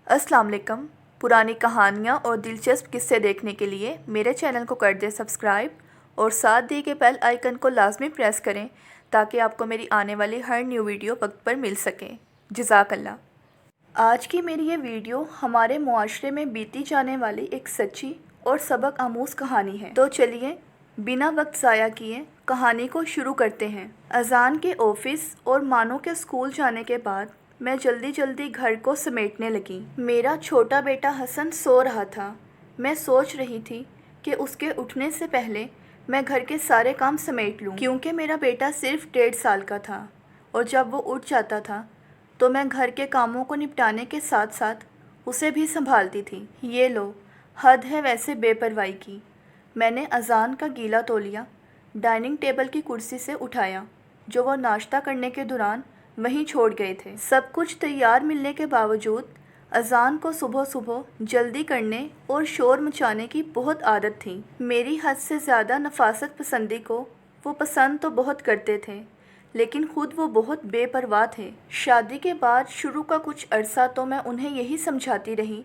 अस्सलाम वालेकुम। पुरानी कहानियाँ और दिलचस्प किस्से देखने के लिए मेरे चैनल को कर दें सब्सक्राइब और साथ दिए गए बेल आइकन को लाजमी प्रेस करें ताकि आपको मेरी आने वाली हर न्यू वीडियो वक्त पर मिल सके। जज़ाकल्लाह। आज की मेरी ये वीडियो हमारे मुआशरे में बीती जाने वाली एक सच्ची और सबक आमूज़ कहानी है। तो चलिए बिना वक्त ज़ाया किए कहानी को शुरू करते हैं। अज़ान के ऑफ़िस और मानो के स्कूल जाने के बाद मैं जल्दी जल्दी घर को समेटने लगी। मेरा छोटा बेटा हसन सो रहा था। मैं सोच रही थी कि उसके उठने से पहले मैं घर के सारे काम समेट लूं, क्योंकि मेरा बेटा सिर्फ 1.5 साल का था और जब वो उठ जाता था तो मैं घर के कामों को निपटाने के साथ साथ उसे भी संभालती थी। ये लो, हद है वैसे बेपरवाही की। मैंने अज़ान का गीला तौलिया डाइनिंग टेबल की कुर्सी से उठाया जो वो नाश्ता करने के दौरान वहीं छोड़ गए थे। सब कुछ तैयार मिलने के बावजूद अज़ान को सुबह सुबह जल्दी करने और शोर मचाने की बहुत आदत थी। मेरी हद से ज़्यादा नफासत पसंदी को वो पसंद तो बहुत करते थे, लेकिन ख़ुद वो बहुत बेपरवाह थे। शादी के बाद शुरू का कुछ अरसा तो मैं उन्हें यही समझाती रही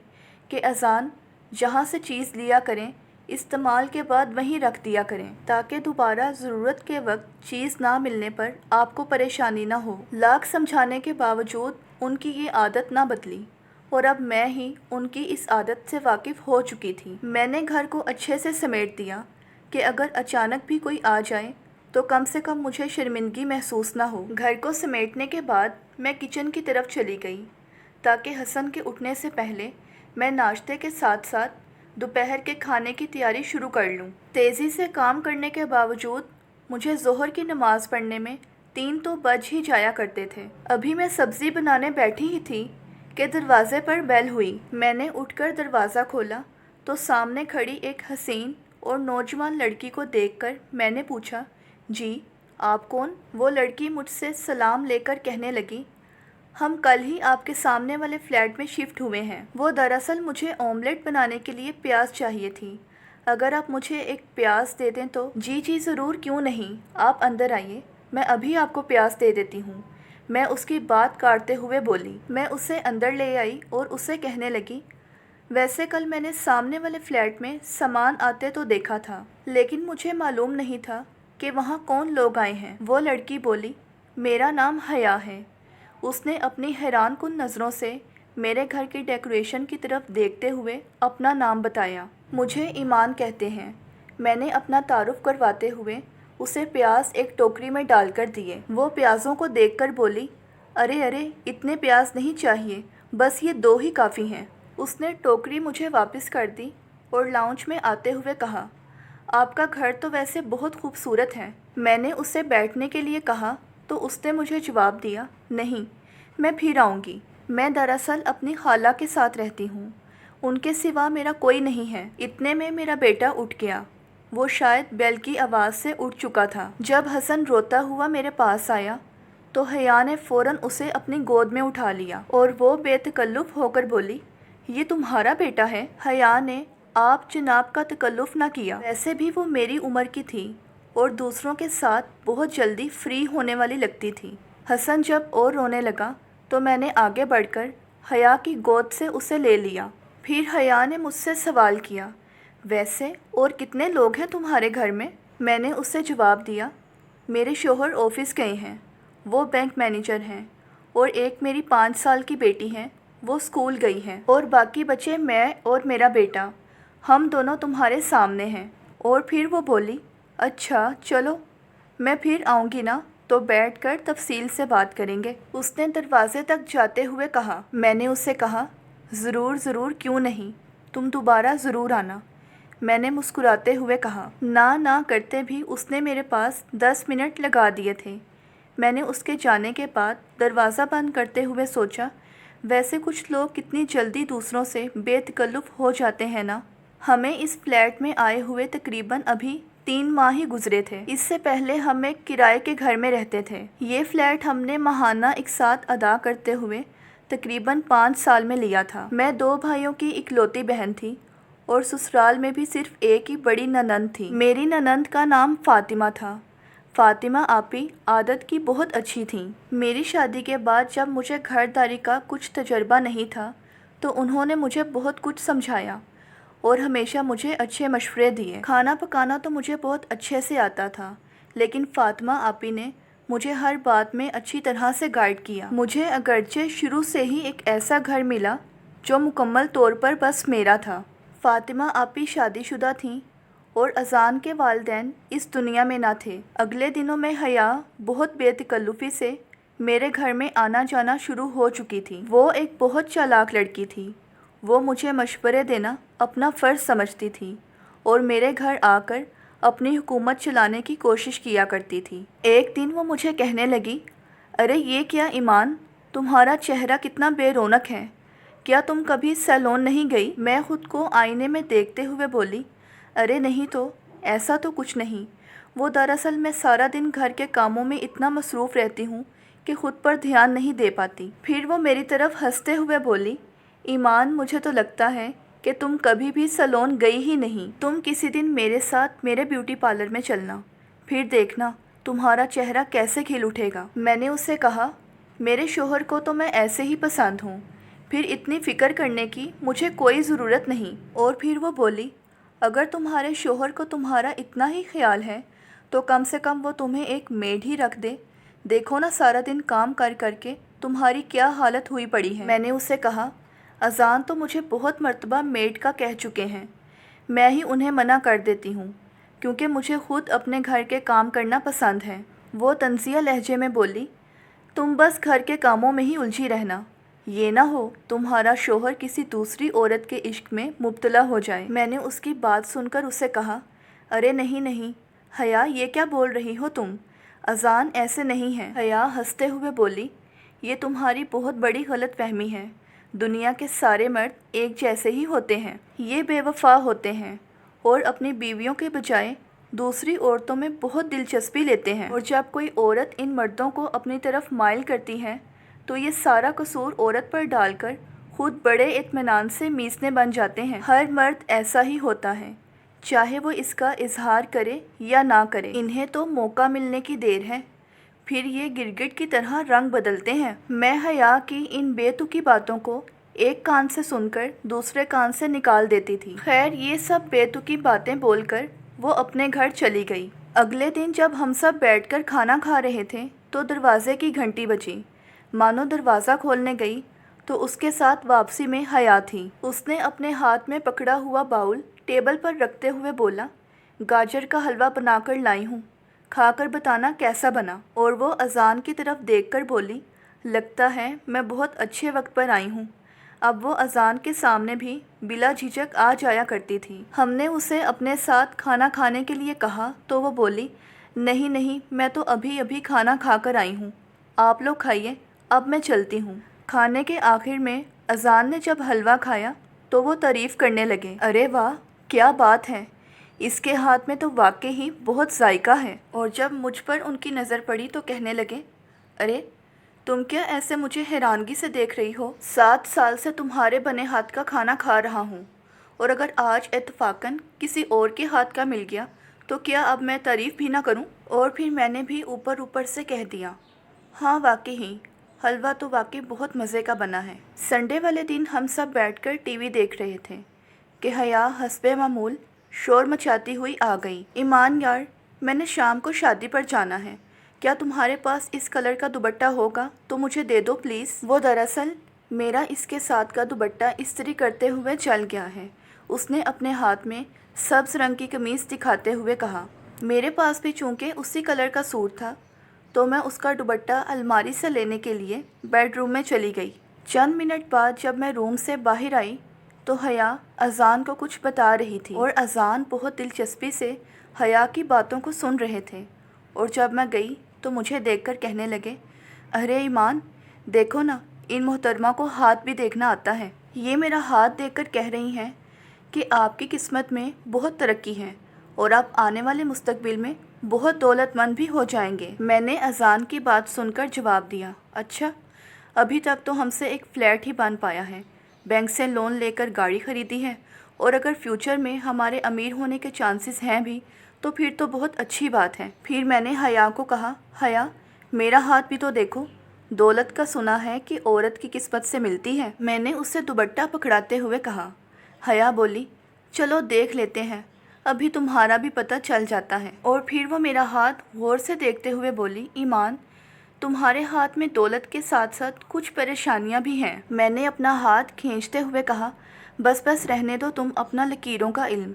कि अज़ान जहाँ से चीज़ लिया करें इस्तेमाल के बाद वहीं रख दिया करें ताकि दोबारा ज़रूरत के वक्त चीज़ ना मिलने पर आपको परेशानी ना हो। लाख समझाने के बावजूद उनकी ये आदत ना बदली और अब मैं ही उनकी इस आदत से वाकिफ़ हो चुकी थी। मैंने घर को अच्छे से समेट दिया कि अगर अचानक भी कोई आ जाए तो कम से कम मुझे शर्मिंदगी महसूस ना हो। घर को समेटने के बाद मैं किचन की तरफ चली गई ताकि हसन के उठने से पहले मैं नाश्ते के साथ साथ दोपहर के खाने की तैयारी शुरू कर लूं। तेज़ी से काम करने के बावजूद मुझे ज़ोहर की नमाज़ पढ़ने में 3 तो बज ही जाया करते थे। अभी मैं सब्ज़ी बनाने बैठी ही थी कि दरवाज़े पर बेल हुई। मैंने उठकर दरवाज़ा खोला तो सामने खड़ी एक हसीन और नौजवान लड़की को देखकर मैंने पूछा, जी आप कौन? वो लड़की मुझसे सलाम लेकर कहने लगी, हम कल ही आपके सामने वाले फ्लैट में शिफ्ट हुए हैं। वो दरअसल मुझे ऑमलेट बनाने के लिए प्याज चाहिए थी। अगर आप मुझे एक प्याज दे दें तो। जी ज़रूर, क्यों नहीं, आप अंदर आइए, मैं अभी आपको प्याज दे देती हूँ, मैं उसकी बात काटते हुए बोली। मैं उसे अंदर ले आई और उसे कहने लगी, वैसे कल मैंने सामने वाले फ्लैट में सामान आते तो देखा था, लेकिन मुझे मालूम नहीं था कि वहाँ कौन लोग आए हैं। वो लड़की बोली, मेरा नाम हया है। उसने अपनी हैरान कुन नज़रों से मेरे घर की डेकोरेशन की तरफ देखते हुए अपना नाम बताया। मुझे ईमान कहते हैं। मैंने अपना तारुफ करवाते हुए उसे प्याज एक टोकरी में डालकर दिए। वो प्याज़ों को देखकर बोली, अरे अरे, इतने प्याज नहीं चाहिए, बस ये 2 ही काफ़ी हैं। उसने टोकरी मुझे वापस कर दी और लाउंज में आते हुए कहा, आपका घर तो वैसे बहुत खूबसूरत है। मैंने उसे बैठने के लिए कहा तो उसने मुझे जवाब दिया, नहीं, मैं फिर आऊँगी। मैं दरअसल अपनी खाला के साथ रहती हूँ, उनके सिवा मेरा कोई नहीं है। इतने में मेरा बेटा उठ गया। वो शायद बेल की आवाज़ से उठ चुका था। जब हसन रोता हुआ मेरे पास आया तो हया ने फ़ौरन उसे अपनी गोद में उठा लिया और वो बेतकल्लुफ़ होकर बोली, ये तुम्हारा बेटा है? हया ने आप जनाब का तकल्लुफ़ ना किया। वैसे भी वो मेरी उम्र की थी और दूसरों के साथ बहुत जल्दी फ्री होने वाली लगती थी। हसन जब और रोने लगा तो मैंने आगे बढ़कर हया की गोद से उसे ले लिया। फिर हया ने मुझसे सवाल किया, वैसे और कितने लोग हैं तुम्हारे घर में? मैंने उसे जवाब दिया, मेरे शोहर ऑफिस गए हैं, वो बैंक मैनेजर हैं, और एक मेरी 5 साल की बेटी है, वो स्कूल गई है, और बाकी बचे मैं और मेरा बेटा, हम दोनों तुम्हारे सामने हैं। और फिर वो बोली, अच्छा चलो, मैं फिर आऊँगी ना तो बैठकर तफसील से बात करेंगे। उसने दरवाजे तक जाते हुए कहा। मैंने उससे कहा, ज़रूर ज़रूर, क्यों नहीं, तुम दोबारा ज़रूर आना। मैंने मुस्कुराते हुए कहा। ना करते भी उसने मेरे पास 10 मिनट लगा दिए थे। मैंने उसके जाने के बाद दरवाज़ा बंद करते हुए सोचा, वैसे कुछ लोग कितनी जल्दी दूसरों से बेतकल्लुफ़ हो जाते हैं ना। हमें इस फ्लैट में आए हुए तकरीबन अभी 3 माह ही गुजरे थे। इससे पहले हम एक किराए के घर में रहते थे। ये फ्लैट हमने माहाना एक साथ अदा करते हुए तकरीबन 5 साल में लिया था। मैं 2 भाइयों की इकलौती बहन थी और ससुराल में भी सिर्फ एक ही बड़ी ननंद थी। मेरी ननंद का नाम फ़ातिमा था। फ़ातिमा आपी आदत की बहुत अच्छी थी। मेरी शादी के बाद जब मुझे घरदारी का कुछ तजर्बा नहीं था تو انہوں نے مجھے بہت کچھ سمجھایا اور ہمیشہ مجھے اچھے مشورے دیے۔ کھانا پکانا تو مجھے بہت اچھے سے آتا تھا، لیکن فاطمہ آپی نے مجھے ہر بات میں اچھی طرح سے گائیڈ کیا۔ مجھے اگرچہ شروع سے ہی ایک ایسا گھر ملا جو مکمل طور پر بس میرا تھا۔ فاطمہ آپی شادی شدہ تھیں اور اذان کے والدین اس دنیا میں نہ تھے۔ اگلے دنوں میں حیا بہت بے تکلفی سے میرے گھر میں آنا جانا شروع ہو چکی تھی۔ وہ ایک بہت چالاک لڑکی تھی۔ وہ مجھے مشورے دینا اپنا فرض سمجھتی تھی اور میرے گھر آ کر اپنی حکومت چلانے کی کوشش کیا کرتی تھی۔ ایک دن وہ مجھے کہنے لگی، ارے یہ کیا ایمان، تمہارا چہرہ کتنا بے رونق ہے، کیا تم کبھی سیلون نہیں گئی؟ میں خود کو آئینے میں دیکھتے ہوئے بولی، ارے نہیں تو، ایسا تو کچھ نہیں۔ وہ دراصل میں سارا دن گھر کے کاموں میں اتنا مصروف رہتی ہوں کہ خود پر دھیان نہیں دے پاتی۔ پھر وہ میری طرف ہنستے ہوئے بولی، ایمان مجھے تو لگتا ہے کہ تم کبھی بھی سیلون گئی ہی نہیں۔ تم کسی دن میرے ساتھ میرے بیوٹی پارلر میں چلنا، پھر دیکھنا تمہارا چہرہ کیسے کھل اٹھے گا۔ میں نے اسے کہا، میرے شوہر کو تو میں ایسے ہی پسند ہوں، پھر اتنی فکر کرنے کی مجھے کوئی ضرورت نہیں۔ اور پھر وہ بولی، اگر تمہارے شوہر کو تمہارا اتنا ہی خیال ہے تو کم سے کم وہ تمہیں ایک میڈ ہی رکھ دے، دیکھو نا سارا دن کام کر کر کے تمہاری کیا حالت ہوئی پڑی ہے۔ میں نے اسے کہا، اذان تو مجھے بہت مرتبہ میڈ کا کہہ چکے ہیں، میں ہی انہیں منع کر دیتی ہوں کیونکہ مجھے خود اپنے گھر کے کام کرنا پسند ہے۔ وہ طنزیہ لہجے میں بولی، تم بس گھر کے کاموں میں ہی الجھی رہنا، یہ نہ ہو تمہارا شوہر کسی دوسری عورت کے عشق میں مبتلا ہو جائے۔ میں نے اس کی بات سن کر اسے کہا، ارے نہیں نہیں حیا، یہ کیا بول رہی ہو تم، اذان ایسے نہیں ہے۔ حیا ہنستے ہوئے بولی، یہ تمہاری بہت بڑی غلط فہمی ہے، دنیا کے سارے مرد ایک جیسے ہی ہوتے ہیں، یہ بے وفا ہوتے ہیں اور اپنی بیویوں کے بجائے دوسری عورتوں میں بہت دلچسپی لیتے ہیں، اور جب کوئی عورت ان مردوں کو اپنی طرف مائل کرتی ہے تو یہ سارا قصور عورت پر ڈال کر خود بڑے اطمینان سے میسنے بن جاتے ہیں۔ ہر مرد ایسا ہی ہوتا ہے، چاہے وہ اس کا اظہار کرے یا نہ کرے، انہیں تو موقع ملنے کی دیر ہے، پھر یہ گرگٹ کی طرح رنگ بدلتے ہیں۔ میں حیا کی ان بے تکی باتوں کو ایک کان سے سن کر دوسرے کان سے نکال دیتی تھی۔ خیر یہ سب بے تکی باتیں بول کر وہ اپنے گھر چلی گئی۔ اگلے دن جب ہم سب بیٹھ کر کھانا کھا رہے تھے تو دروازے کی گھنٹی بجی۔ مانو دروازہ کھولنے گئی تو اس کے ساتھ واپسی میں حیا تھی۔ اس نے اپنے ہاتھ میں پکڑا ہوا باؤل ٹیبل پر رکھتے ہوئے بولا، گاجر کا حلوہ بنا کر لائی ہوں، کھا کر بتانا کیسا بنا۔ اور وہ اذان کی طرف دیکھ کر بولی، لگتا ہے میں بہت اچھے وقت پر آئی ہوں۔ اب وہ اذان کے سامنے بھی بلا جھجک آ جایا کرتی تھی۔ ہم نے اسے اپنے ساتھ کھانا کھانے کے لیے کہا تو وہ بولی، نہیں نہیں میں تو ابھی کھانا کھا کر آئی ہوں، آپ لوگ کھائیے، اب میں چلتی ہوں۔ کھانے کے آخر میں اذان نے جب حلوہ کھایا تو وہ تعریف کرنے لگے، ارے واہ کیا بات ہے، اس کے ہاتھ میں تو واقعی ہی بہت ذائقہ ہے۔ اور جب مجھ پر ان کی نظر پڑی تو کہنے لگے، ارے تم کیا ایسے مجھے حیرانگی سے دیکھ رہی ہو، 7 سال سے تمہارے بنے ہاتھ کا کھانا کھا رہا ہوں، اور اگر آج اتفاقاً کسی اور کے ہاتھ کا مل گیا تو کیا اب میں تعریف بھی نہ کروں؟ اور پھر میں نے بھی اوپر سے کہہ دیا، ہاں واقعی ہی حلوہ تو واقعی بہت مزے کا بنا ہے۔ سنڈے والے دن ہم سب بیٹھ کر ٹی وی دیکھ رہے تھے کہ حیا حسب معمول شور مچاتی ہوئی آ گئی، ایمان یار میں نے شام کو شادی پر جانا ہے، کیا تمہارے پاس اس کلر کا دوپٹہ ہوگا تو مجھے دے دو پلیز۔ وہ دراصل میرا اس کے ساتھ کا دوپٹہ استری کرتے ہوئے چل گیا ہے، اس نے اپنے ہاتھ میں سبز رنگ کی قمیص دکھاتے ہوئے کہا۔ میرے پاس بھی چونکہ اسی کلر کا سوٹ تھا تو میں اس کا دوپٹہ الماری سے لینے کے لیے بیڈ روم میں چلی گئی۔ چند منٹ بعد جب میں روم سے باہر آئی تو حیا اذان کو کچھ بتا رہی تھی اور اذان بہت دلچسپی سے حیا کی باتوں کو سن رہے تھے، اور جب میں گئی تو مجھے دیکھ کر کہنے لگے، ارے ایمان دیکھو نا، ان محترمہ کو ہاتھ بھی دیکھنا آتا ہے، یہ میرا ہاتھ دیکھ کر کہہ رہی ہیں کہ آپ کی قسمت میں بہت ترقی ہے اور آپ آنے والے مستقبل میں بہت دولت مند بھی ہو جائیں گے۔ میں نے اذان کی بات سن کر جواب دیا، اچھا ابھی تک تو ہم سے ایک فلیٹ ہی بن پایا ہے، بینک سے لون لے کر گاڑی خریدی ہے، اور اگر فیوچر میں ہمارے امیر ہونے کے چانسز ہیں بھی تو پھر تو بہت اچھی بات ہے۔ پھر میں نے حیا کو کہا، حیا میرا ہاتھ بھی تو دیکھو، दौलत का सुना है कि औरत की किस्मत से मिलती है। मैंने उससे दुपट्टा पकड़ाते हुए कहा। हया बोली, चलो देख लेते हैं, अभी तुम्हारा भी पता चल जाता है। और फिर वो मेरा हाथ गौर से देखते हुए बोली, ईमान, तुम्हारे हाथ में दौलत के साथ साथ कुछ परेशानियां भी हैं। मैंने अपना हाथ खींचते हुए कहा, बस बस रहने दो तुम अपना लकीरों का इल्म,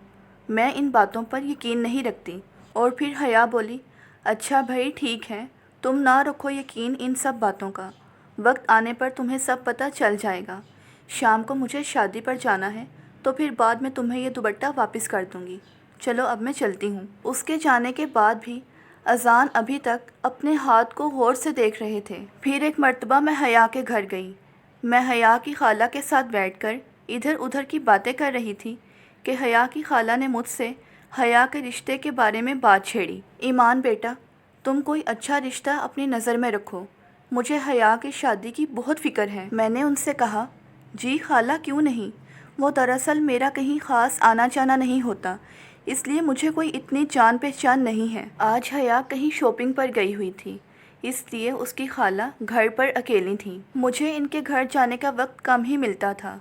मैं इन बातों पर यकीन नहीं रखती। और फिर हया बोली, अच्छा भाई ठीक है, तुम ना रखो यकीन इन सब बातों का, वक्त आने पर तुम्हें सब पता चल जाएगा। शाम को मुझे शादी पर जाना है, तो फिर बाद में तुम्हें ये दुपट्टा वापस कर दूँगी। चलो अब मैं चलती हूँ। उसके जाने के बाद भी अजान अभी तक अपने हाथ को गौर से देख रहे थे। फिर एक मर्तबा मैं हया के घर गई। मैं हया की खाला के साथ बैठकर इधर उधर की बातें कर रही थी कि हया की खाला ने मुझसे हया के रिश्ते के बारे में बात छेड़ी। ईमान बेटा, तुम कोई अच्छा रिश्ता अपनी नज़र में रखो, मुझे हया की शादी की बहुत फ़िक्र है। मैंने उनसे कहा, जी खाला क्यों नहीं, वो दरअसल मेरा कहीं ख़ास आना जाना नहीं होता, इसलिए मुझे कोई इतनी जान पहचान नहीं है। आज हया कहीं शॉपिंग पर गई हुई थी, इसलिए उसकी खाला घर पर अकेली थी। मुझे इनके घर जाने का वक्त कम ही मिलता था।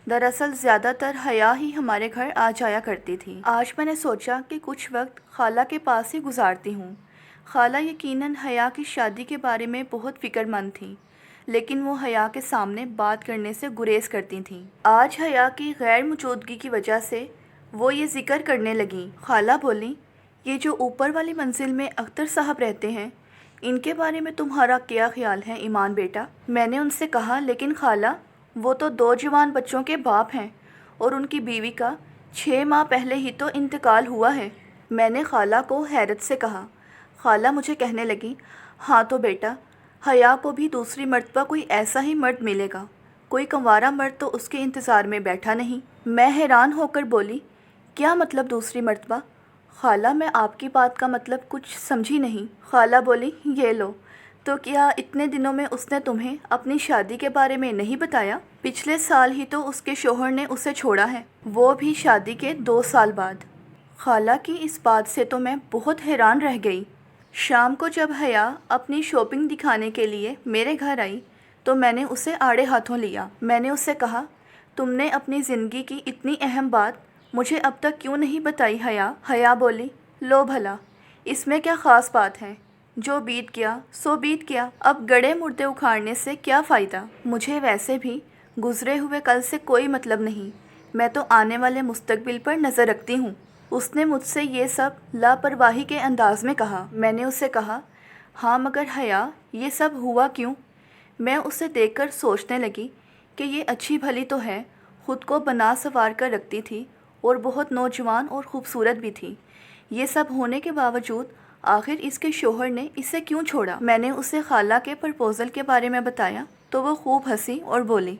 दरअसल ज़्यादातर हया ही हमारे घर आ जाया करती थी। आज मैंने सोचा कि कुछ वक्त खाला के पास ही गुजारती हूँ। खाला यकीनन हया की शादी के बारे में बहुत फ़िक्रमंद थी, लेकिन वो हया के सामने बात करने से गुरेज करती थीं। आज हया की गैर मौजूदगी की वजह से वो ये ज़िक्र करने लगीं। खाला बोली, ये जो ऊपर वाली मंजिल में अख्तर साहब रहते हैं, इनके बारे में तुम्हारा क्या ख्याल है ईमान बेटा? मैंने उनसे कहा, लेकिन खाला, वो तो 2 जवान बच्चों के बाप हैं और उनकी बीवी का 6 माह पहले ही तो इंतकाल हुआ है। मैंने खाला को हैरत से कहा। खाला मुझे कहने लगी, हाँ तो बेटा, हया को भी दूसरी मर्तबा कोई ऐसा ही मर्द मिलेगा, कोई कंवारा मर्द तो उसके इंतज़ार में बैठा नहीं। मैं हैरान होकर बोली, क्या मतलब दूसरी मर्तबा? खाला, मैं आपकी बात का मतलब कुछ समझी नहीं। खाला बोली, ये लो, तो क्या इतने दिनों में उसने तुम्हें अपनी शादी के बारे में नहीं बताया? पिछले साल ही तो उसके शोहर ने उसे छोड़ा है, वो भी शादी के 2 साल बाद। खाला की इस बात से तो मैं बहुत हैरान रह गई। शाम को जब हया अपनी शॉपिंग दिखाने के लिए मेरे घर आई, तो मैंने उसे आड़े हाथों लिया। मैंने उससे कहा, तुमने अपनी ज़िंदगी की इतनी अहम बात मुझे अब तक क्यों नहीं बताई हया? हया बोली, लो भला, इसमें क्या ख़ास बात है, जो बीत गया सो बीत गया, अब गड़े मुर्दे उखाड़ने से क्या फ़ायदा। मुझे वैसे भी गुज़रे हुए कल से कोई मतलब नहीं, मैं तो आने वाले मुस्तकबिल पर नज़र रखती हूँ। उसने मुझसे ये सब लापरवाही के अंदाज में कहा। मैंने उससे कहा, हाँ मगर हया, ये सब हुआ क्यों? मैं उसे देखकर सोचने लगी कि ये अच्छी भली तो है, ख़ुद को बना संवार कर रखती थी और बहुत नौजवान और ख़ूबसूरत भी थी। ये सब होने के बावजूद आखिर इसके शोहर ने इसे क्यों छोड़ा? मैंने उसे खाला के प्रपोज़ल के बारे में बताया तो वो खूब हंसी और बोली,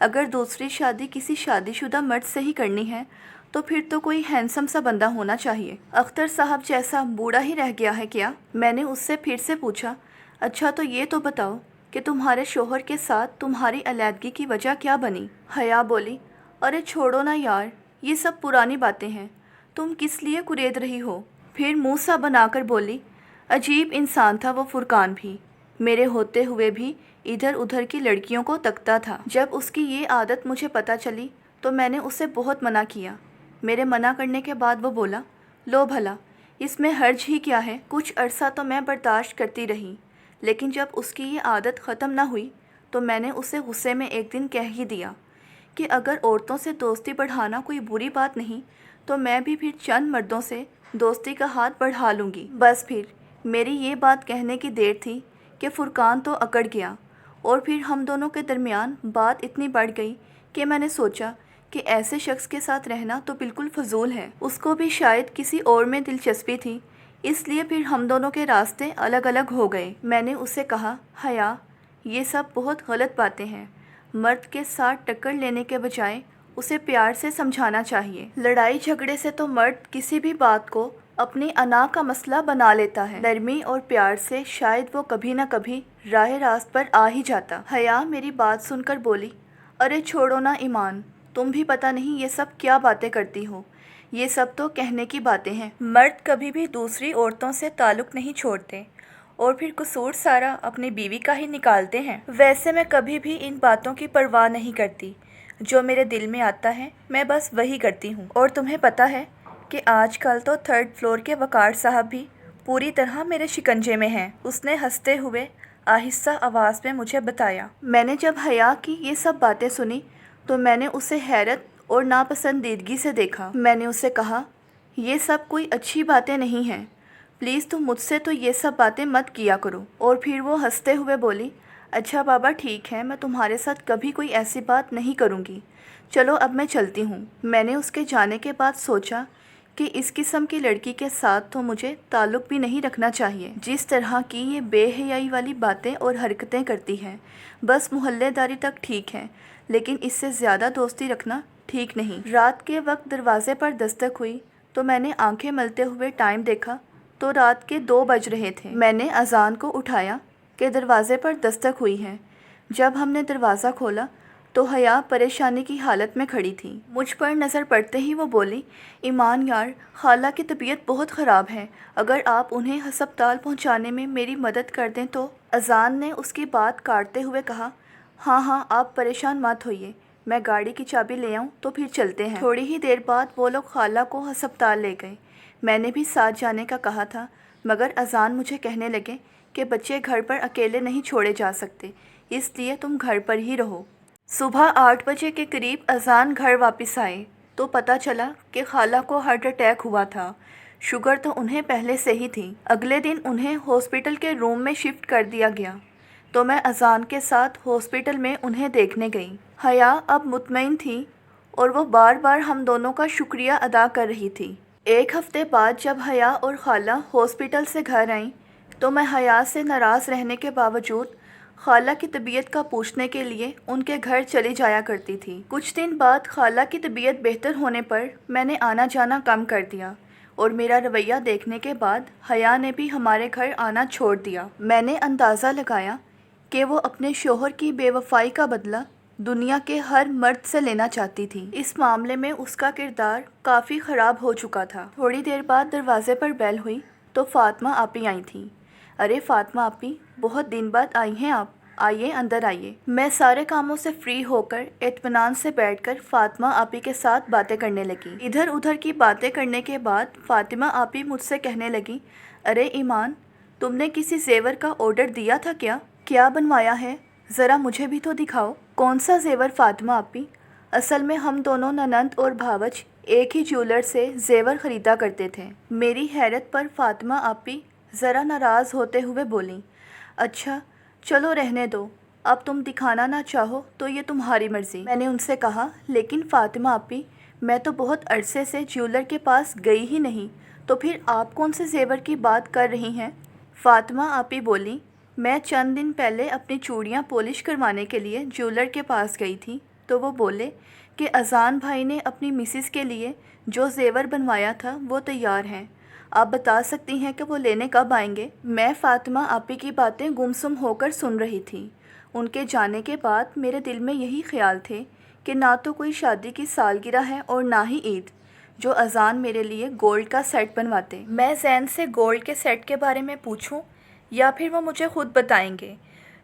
अगर दूसरी शादी किसी शादीशुदा मर्द से ही करनी है तो फिर तो कोई हैंडसम सा बंदा होना चाहिए। अख्तर साहब जैसा बूढ़ा ही रह गया है क्या? मैंने उससे फिर से पूछा, अच्छा तो ये तो बताओ कि तुम्हारे शोहर के साथ तुम्हारी अलैदगी की वजह क्या बनी? हया बोली, अरे छोड़ो ना यार, ये सब पुरानी बातें हैं, तुम किस लिए कुरेद रही हो? फिर मुँह सा बनाकर बोली, अजीब इंसान था वो फुरकान भी, मेरे होते हुए भी इधर उधर की लड़कियों को तकता था। जब उसकी ये आदत मुझे पता चली तो मैंने उसे बहुत मना किया। मेरे मना करने के बाद वो बोला, लो भला, इसमें हर्ज ही क्या है? कुछ अरसा तो मैं बर्दाश्त करती रही, लेकिन जब उसकी ये आदत ख़त्म ना हुई तो मैंने उसे गुस्से में एक दिन कह ही दिया कि अगर औरतों से दोस्ती बढ़ाना कोई बुरी बात नहीं तो मैं भी फिर चंद मर्दों से दोस्ती का हाथ बढ़ा लूँगी। बस फिर मेरी ये बात कहने की देर थी कि फुरकान तो अकड़ गया और फिर हम दोनों के दरमियान बात इतनी बढ़ गई कि मैंने सोचा कि ऐसे शख्स के साथ रहना तो बिल्कुल फजूल है। उसको भी शायद किसी और में दिलचस्पी थी, इसलिए फिर हम दोनों के रास्ते अलग अलग हो गए। मैंने उसे कहा, हया, ये सब बहुत गलत बातें हैं, मर्द के साथ टक्कर लेने के बजाय उसे प्यार से समझाना चाहिए। लड़ाई झगड़े से तो मर्द किसी भी बात को अपनी अना का मसला बना लेता है, नरमी और प्यार से शायद वो कभी ना कभी राह रास्त पर आ ही जाता। हया मेरी बात सुनकर बोली, अरे छोड़ो ना ईमान, तुम भी पता नहीं ये सब क्या बातें करती हो, ये सब तो कहने की बातें हैं। मर्द कभी भी दूसरी औरतों से ताल्लुक़ नहीं छोड़ते और फिर कसूर सारा अपनी बीवी का ही निकालते हैं। वैसे मैं कभी भी इन बातों की परवाह नहीं करती, जो मेरे दिल में आता है मैं बस वही करती हूँ। और तुम्हें पता है कि आजकल तो 3rd फ्लोर के वकार साहब भी पूरी तरह मेरे शिकंजे में हैं। उसने हंसते हुए आहिस्ता आवाज़ में मुझे बताया। मैंने जब हया की ये सब बातें सुनी तो मैंने उसे हैरत और नापसंदीदगी से देखा। मैंने उसे कहा, ये सब कोई अच्छी बातें नहीं हैं, प्लीज़ तुम मुझसे तो ये सब बातें मत किया करो। और फिर वो हंसते हुए बोली, अच्छा बाबा ठीक है, मैं तुम्हारे साथ कभी कोई ऐसी बात नहीं करूँगी, चलो अब मैं चलती हूँ। मैंने उसके जाने के बाद सोचा कि इस किस्म की लड़की के साथ तो मुझे ताल्लुक़ भी नहीं रखना चाहिए, जिस तरह की ये बेहयाई वाली बातें और हरकतें करती है। बस मोहल्लेदारी तक ठीक है, लेकिन इससे ज़्यादा दोस्ती रखना ठीक नहीं। रात के वक्त दरवाज़े पर दस्तक हुई तो मैंने आंखें मलते हुए टाइम देखा तो रात के 2 बज रहे थे। मैंने अजान को उठाया कि दरवाज़े पर दस्तक हुई है। जब हमने दरवाज़ा खोला तो हया परेशानी की हालत में खड़ी थी। मुझ पर नज़र पड़ते ही वो बोली, ईमान यार, खाला की तबीयत बहुत ख़राब है, अगर आप उन्हें हस्पताल पहुंचाने में मेरी मदद कर दें तो। अजान ने उसकी बात काटते हुए कहा, हाँ हाँ आप परेशान मत होइए, मैं गाड़ी की चाबी ले आऊँ तो फिर चलते हैं। थोड़ी ही देर बाद वो लोग खाला को हस्पताल ले गए। मैंने भी साथ जाने का कहा था, मगर अजान मुझे कहने लगे कि बच्चे घर पर अकेले नहीं छोड़े जा सकते, इसलिए तुम घर पर ही रहो। सुबह 8 बजे के करीब अजान घर वापस आए तो पता चला कि खाला को हार्ट अटैक हुआ था। शुगर तो उन्हें पहले से ही थी। अगले दिन उन्हें हॉस्पिटल के रूम में शिफ्ट कर दिया गया तो मैं अजान के साथ हॉस्पिटल में उन्हें देखने गई। हया अब मुतमईन थी और वो बार बार हम दोनों का शुक्रिया अदा कर रही थी। 1 हफ्ते बाद जब हया और खाला हॉस्पिटल से घर आईं तो मैं हया से नाराज़ रहने के बावजूद खाला की तबीयत का पूछने के लिए उनके घर चली जाया करती थी। कुछ दिन बाद खाला की तबीयत बेहतर होने पर मैंने आना जाना कम कर दिया और मेरा रवैया देखने के बाद हया ने भी हमारे घर आना छोड़ दिया। मैंने अंदाज़ा लगाया कि वो अपने शोहर की बेवफाई का बदला दुनिया के हर मर्द से लेना चाहती थी। इस मामले में उसका किरदार काफ़ी ख़राब हो चुका था। थोड़ी देर बाद दरवाज़े पर बेल हुई तो फ़ातिमा आपी आई थी। अरे फ़ातिमा आपी, बहुत दिन बाद आई हैं आप, आइए अंदर आइए। मैं सारे कामों से फ्री होकर इत्मीनान से बैठकर फ़ातिमा आपी के साथ बातें करने लगी। इधर उधर की बातें करने के बाद फ़ातिमा आपी मुझसे कहने लगी, अरे ईमान, तुमने किसी ज़ेवर का ऑर्डर दिया था क्या? क्या बनवाया है, ज़रा मुझे भी तो दिखाओ। कौन सा ज़ेवर फ़ातिमा आपी? असल में हम दोनों ननंद और भावच एक ही ज्वेलर से ज़ेवर ख़रीदा करते थे। मेरी हैरत पर फ़ातिमा आपी ज़रा नाराज़ होते हुए बोली, अच्छा चलो रहने दो, अब तुम दिखाना ना चाहो तो ये तुम्हारी मर्ज़ी। मैंने उनसे कहा, लेकिन फ़ातिमा आपी, मैं तो बहुत अरसे से ज्वेलर के पास गई ही नहीं, तो फिर आप कौन से ज़ेवर की बात कर रही हैं? फ़ातिमा आपी बोली, मैं चंद दिन पहले अपनी चूड़ियाँ पॉलिश करवाने के लिए ज्वेलर के पास गई थी तो वो बोले कि अजान भाई ने अपनी मिसिस के लिए जो ज़ेवर बनवाया था वो तैयार हैं, आप बता सकती हैं कि वो लेने कब आएंगे? मैं फ़ातिमा आपी की बातें गुमसुम होकर सुन रही थी। उनके जाने के बाद मेरे दिल में यही ख्याल थे कि ना तो कोई शादी की सालगिरह है और ना ही ईद, जो अजान मेरे लिए गोल्ड का सेट बनवाते। मैं ज़ैन से गोल्ड के सेट के बारे में पूछूं या फिर वो मुझे ख़ुद बताएंगे?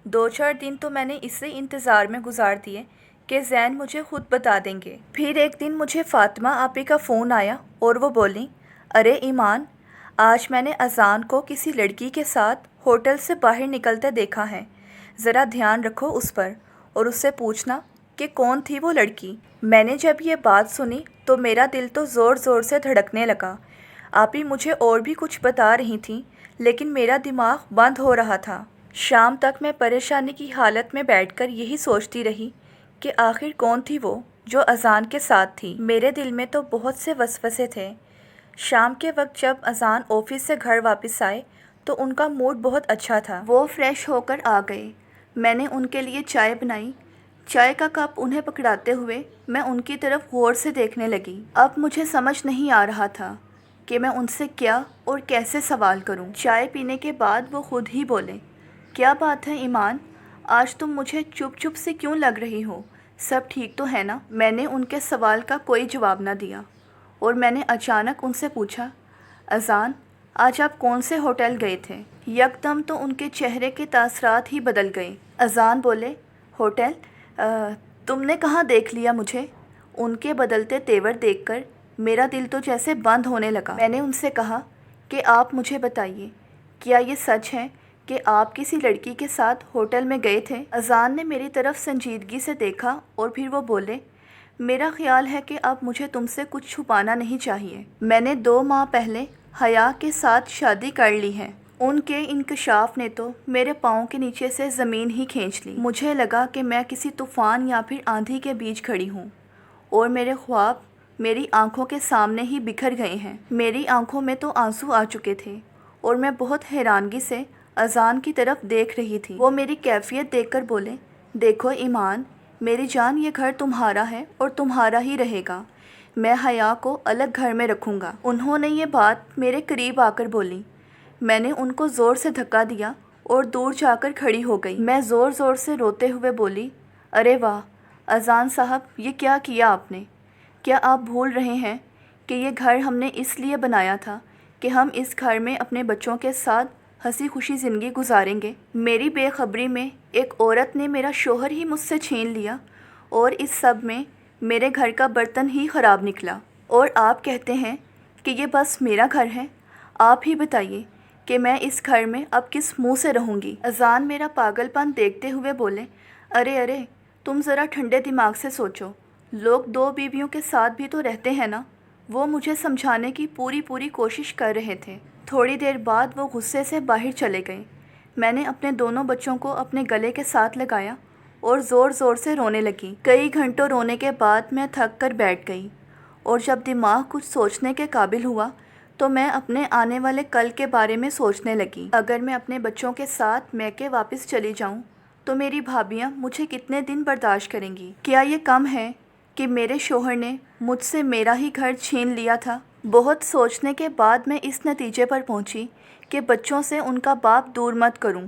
2-4 दिन तो मैंने इसी इंतज़ार में गुजार दिए कि ज़ैन मुझे ख़ुद बता देंगे। फिर एक दिन मुझे फ़ातिमा आपी का फ़ोन आया और वो बोली, अरे ईमान, आज मैंने अजान को किसी लड़की के साथ होटल से बाहर निकलते देखा है, ज़रा ध्यान रखो उस पर और उससे पूछना कि कौन थी वो लड़की। मैंने जब ये बात सुनी तो मेरा दिल तो ज़ोर ज़ोर से धड़कने लगा। आपी मुझे और भी कुछ बता रही थी, लेकिन मेरा दिमाग बंद हो रहा था। शाम तक मैं परेशानी की हालत में बैठकर यही सोचती रही कि आखिर कौन थी वो जो अजान के साथ थी। मेरे दिल में तो बहुत से वसवसे थे। शाम के वक्त जब अजान ऑफिस से घर वापस आए तो उनका मूड बहुत अच्छा था। वो फ्रेश होकर आ गए। मैंने उनके लिए चाय बनाई। चाय का कप उन्हें पकड़ाते हुए मैं उनकी तरफ गौर से देखने लगी। अब मुझे समझ नहीं आ रहा था कि मैं उनसे क्या और कैसे सवाल करूं। चाय पीने के बाद वो खुद ही बोले, क्या बात है ईमान, आज तुम मुझे चुप चुप से क्यों लग रही हो, सब ठीक तो है ना? मैंने उनके सवाल का कोई जवाब ना दिया और मैंने अचानक उनसे पूछा, अजान, آج آپ کون سے ہوٹل گئے تھے؟ یکدم تو ان کے چہرے کے تاثرات ہی بدل گئے۔ اذان بولے، ہوٹل؟ تم نے کہاں دیکھ لیا مجھے؟ ان کے بدلتے تیور دیکھ کر میرا دل تو جیسے بند ہونے لگا۔ میں نے ان سے کہا کہ آپ مجھے بتائیے، کیا یہ سچ ہے کہ آپ کسی لڑکی کے ساتھ ہوٹل میں گئے تھے؟ اذان نے میری طرف سنجیدگی سے دیکھا اور پھر وہ بولے، میرا خیال ہے کہ اب مجھے تم سے کچھ چھپانا نہیں چاہیے۔ میں نے 2 ماہ پہلے حیا کے ساتھ شادی کر لی ہے۔ ان کے انکشاف نے تو میرے پاؤں کے نیچے سے زمین ہی کھینچ لی۔ مجھے لگا کہ میں کسی طوفان یا پھر آندھی کے بیچ کھڑی ہوں اور میرے خواب میری آنکھوں کے سامنے ہی بکھر گئے ہیں۔ میری آنکھوں میں تو آنسو آ چکے تھے اور میں بہت حیرانگی سے اذان کی طرف دیکھ رہی تھی۔ وہ میری کیفیت دیکھ کر بولے، دیکھو ایمان، میری جان، یہ گھر تمہارا ہے اور تمہارا ہی رہے گا۔ میں حیا کو الگ گھر میں رکھوں گا۔ انہوں نے یہ بات میرے قریب آ کر بولی۔ میں نے ان کو زور سے دھکا دیا اور دور جا کر کھڑی ہو گئی۔ میں زور زور سے روتے ہوئے بولی، ارے واہ اذان صاحب، یہ کیا کیا آپ نے؟ کیا آپ بھول رہے ہیں کہ یہ گھر ہم نے اس لیے بنایا تھا کہ ہم اس گھر میں اپنے بچوں کے ساتھ ہنسی خوشی زندگی گزاریں گے؟ میری بے خبری میں ایک عورت نے میرا شوہر ہی مجھ سے چھین لیا اور اس سب میں میرے گھر کا برتن ہی خراب نکلا، اور آپ کہتے ہیں کہ یہ بس میرا گھر ہے؟ آپ ہی بتائیے کہ میں اس گھر میں اب کس منہ سے رہوں گی؟ اذان میرا پاگل پن دیکھتے ہوئے بولے، ارے تم ذرا ٹھنڈے دماغ سے سوچو، لوگ 2 بیویوں کے ساتھ بھی تو رہتے ہیں نا۔ وہ مجھے سمجھانے کی پوری کوشش کر رہے تھے۔ تھوڑی دیر بعد وہ غصے سے باہر چلے گئے۔ میں نے اپنے دونوں بچوں کو اپنے گلے کے ساتھ لگایا اور زور زور سے رونے لگی۔ کئی گھنٹوں رونے کے بعد میں تھک کر بیٹھ گئی، اور جب دماغ کچھ سوچنے کے قابل ہوا تو میں اپنے آنے والے کل کے بارے میں سوچنے لگی۔ اگر میں اپنے بچوں کے ساتھ میکے واپس چلی جاؤں تو میری بھابیاں مجھے کتنے دن برداشت کریں گی؟ کیا یہ کم ہے کہ میرے شوہر نے مجھ سے میرا ہی گھر چھین لیا تھا؟ بہت سوچنے کے بعد میں اس نتیجے پر پہنچی کہ بچوں سے ان کا باپ دور مت کروں۔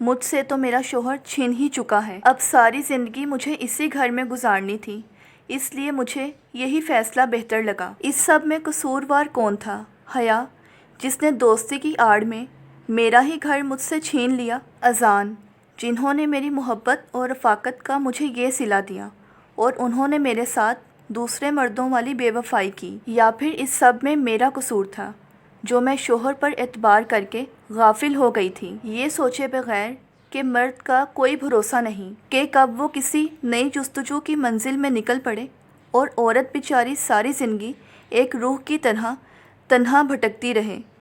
مجھ سے تو میرا شوہر چھین ہی چکا ہے۔ اب ساری زندگی مجھے اسی گھر میں گزارنی تھی، اس لیے مجھے یہی فیصلہ بہتر لگا۔ اس سب میں قصوروار کون تھا؟ حیا، جس نے دوستی کی آڑ میں میرا ہی گھر مجھ سے چھین لیا؟ اذان، جنہوں نے میری محبت اور رفاقت کا مجھے یہ صلہ دیا اور انہوں نے میرے ساتھ دوسرے مردوں والی بے وفائی کی؟ یا پھر اس سب میں میرا قصور تھا جو میں شوہر پر اعتبار کر کے غافل ہو گئی تھی، یہ سوچے بغیر کہ مرد کا کوئی بھروسہ نہیں کہ کب وہ کسی نئی جستجو کی منزل میں نکل پڑے اور عورت بیچاری ساری زندگی ایک روح کی طرح تنہا بھٹکتی رہے۔